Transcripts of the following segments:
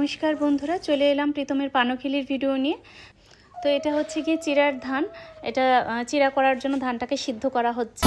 নমস্কার বন্ধুরা, চলে এলাম প্রীতমের পানখিলির ভিডিও নিয়ে। তো এটা হচ্ছে গিয়ে চিরার ধান। এটা চিরা করার জন্য ধানটাকে সিদ্ধ করা হচ্ছে।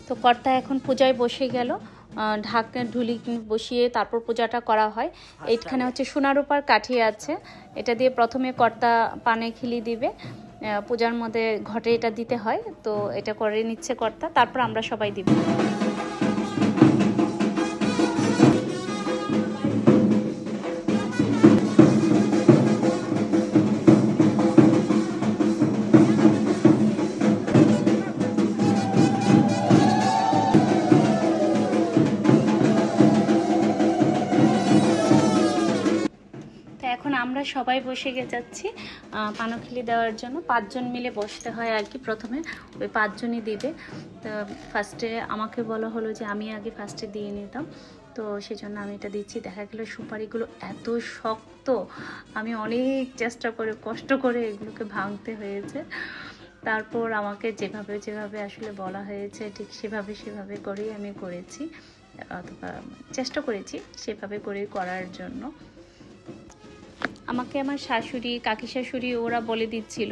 তো কর্তা এখন পূজায় বসে গেল। ঢাকনা ঢুলি বসিয়ে তারপর পূজাটা করা হয়। এইখানে হচ্ছে সোনা রূপার কাঠি আছে, এটা দিয়ে প্রথমে কর্তা পানে খিলি দিবে। পূজার মধ্যে ঘটে এটা দিতে হয়, তো এটা করে নিচ্ছে কর্তা, তারপর আমরা সবাই দিব। এখন আমরা সবাই বসে যাচ্ছি পানখিলি দেওয়ার জন্য। 5 জন মিলে বসতে হয় আর কি। প্রথমে ওই 5 জনই দিবে। তো ফার্স্টে আমাকে বলা হলো যে আমি আগে ফার্স্টে দিয়ে নিতাম, তো সেজন্য আমি এটা দিচ্ছি। দেখা গেলো সুপারিগুলো এত শক্ত, আমি অনেক চেষ্টা করে কষ্ট করে এগুলোকে ভাঙতে হয়েছে। তারপর আমাকে যেভাবে যেভাবে আসলে বলা হয়েছে ঠিক সেভাবে করেই আমি করেছি, অথবা চেষ্টা করেছি সেভাবে করে করার জন্য। আমাকে আমার শাশুড়ি, কাকি শাশুড়ি ওরা বলে দিচ্ছিল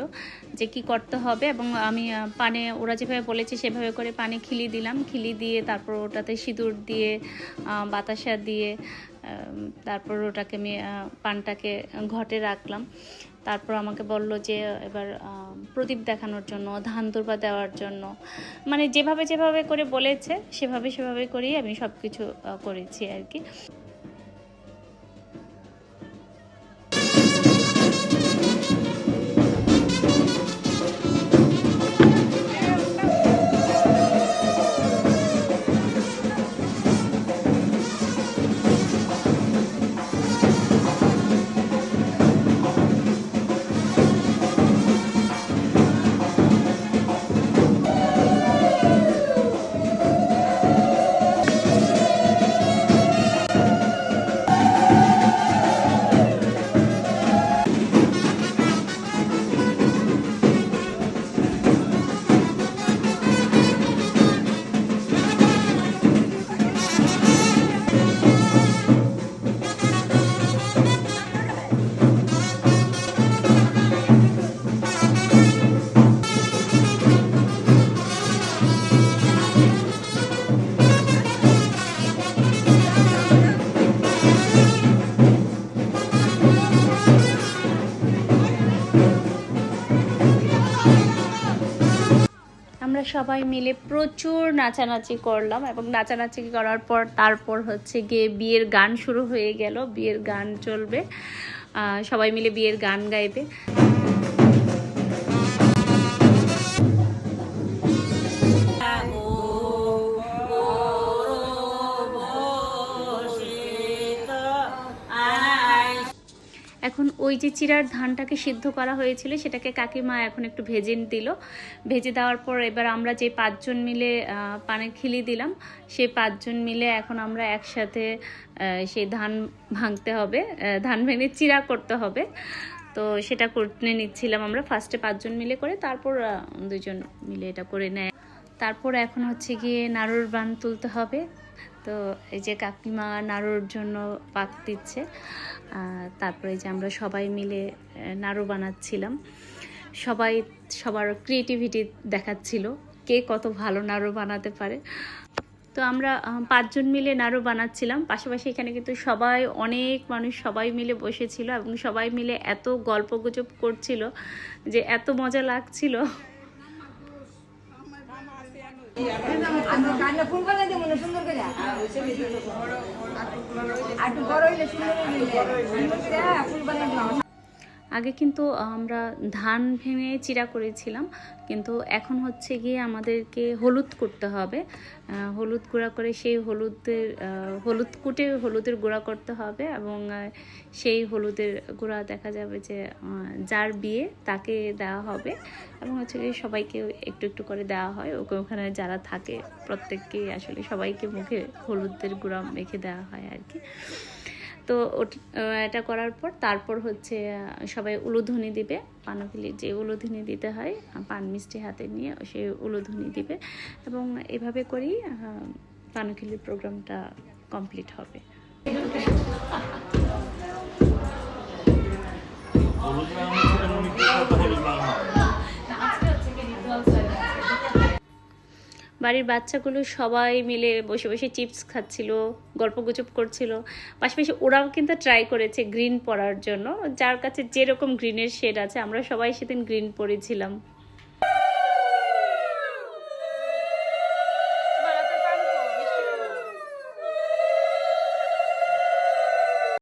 যে কি করতে হবে, এবং আমি পানে ওরা যেভাবে বলেছে সেভাবে করে পানে খিলি দিলাম। খিলি দিয়ে তারপর ওটাতে সিঁদুর দিয়ে বাতাসা দিয়ে তারপর ওটাকে আমি পানটাকে ঘটে রাখলাম। তারপর আমাকে বলল যে এবার প্রদীপ দেখানোর জন্য, ধান দুর্বা দেওয়ার জন্য, মানে যেভাবে যেভাবে করে বলেছে সেভাবে করেই আমি সব কিছু করেছি আর কি। আমরা সবাই মিলে প্রচুর নাচানাচি করলাম, এবং নাচানাচি করার পর তারপর হচ্ছে গিয়ে বিয়ের গান শুরু হয়ে গেল। বিয়ের গান চলবে, সবাই মিলে বিয়ের গান গাইবে। এখন ওই যে চিরার ধানটাকে সিদ্ধ করা হয়েছিল সেটাকে কাকিমা এখন একটু ভেজে দিল। ভেজে দেওয়ার পর এবার আমরা যে 5 জন মিলে পানে খিলি দিলাম, সেই 5 জন মিলে এখন আমরা একসাথে সেই ধান ভাঙতে হবে, ধান ভেঙে চিরা করতে হবে। তো সেটা করে নিচ্ছিলাম আমরা ফার্স্টে 5 জন মিলে করে, তারপর 2 জন মিলে এটা করে নেয়। তারপর এখন হচ্ছে গিয়ে নাড়ুর বান তুলতে হবে। তো এই যে কাকিমা নাড়ুর জন্য পাক দিচ্ছে, তারপরে যে আমরা সবাই মিলে নাড়ু বানাচ্ছিলাম। সবাই সবার ক্রিয়েটিভিটি দেখাচ্ছিল, কে কত ভালো নাড়ু বানাতে পারে। তো আমরা 5 জন মিলে নাড়ু বানাচ্ছিলাম, পাশাপাশি এখানে কিন্তু সবাই, অনেক মানুষ সবাই মিলে বসেছিল এবং সবাই মিলে এত গল্পগুজব করছিল যে এত মজা লাগছিল। আগে কিন্তু আমরা ধান ভেঙে চিরা করেছিলাম, কিন্তু এখন হচ্ছে গিয়ে আমাদেরকে হলুদ করতে হবে। হলুদ গুঁড়া করে সেই হলুদ কুটে হলুদের গুঁড়া করতে হবে, এবং সেই হলুদের গুঁড়া দেখা যাবে যে যার বিয়ে তাকে দেওয়া হবে, এবং হচ্ছে গিয়ে সবাইকে একটু একটু করে দেওয়া হয়। ওখানে যারা থাকে প্রত্যেককেই আসলে সবাইকে মুখে হলুদের গুঁড়া মেখে দেওয়া হয় আর কি। তো এটা করার পর তারপর হচ্ছে সবাই উলুধ্বনি দিবে, পানখিলির যে উলুধ্বনি দিতে হয় পান মিষ্টি হাতে নিয়ে সেই উলুধ্বনি দিবে, এবং এভাবে করেই পানখিলির প্রোগ্রামটা কমপ্লিট হবে। বাড়ির বাচ্চাগুলো সবাই মিলে বসে বসে চিপস খাচ্ছিল, গল্পগুজব করছিল, পাশাপাশি ওরাও কিন্তু ট্রাই করেছে গ্রিন পরার জন্য, যার কাছে যেরকম গ্রিনের শেড আছে। আমরা সবাই সেদিন গ্রিন পরেছিলাম।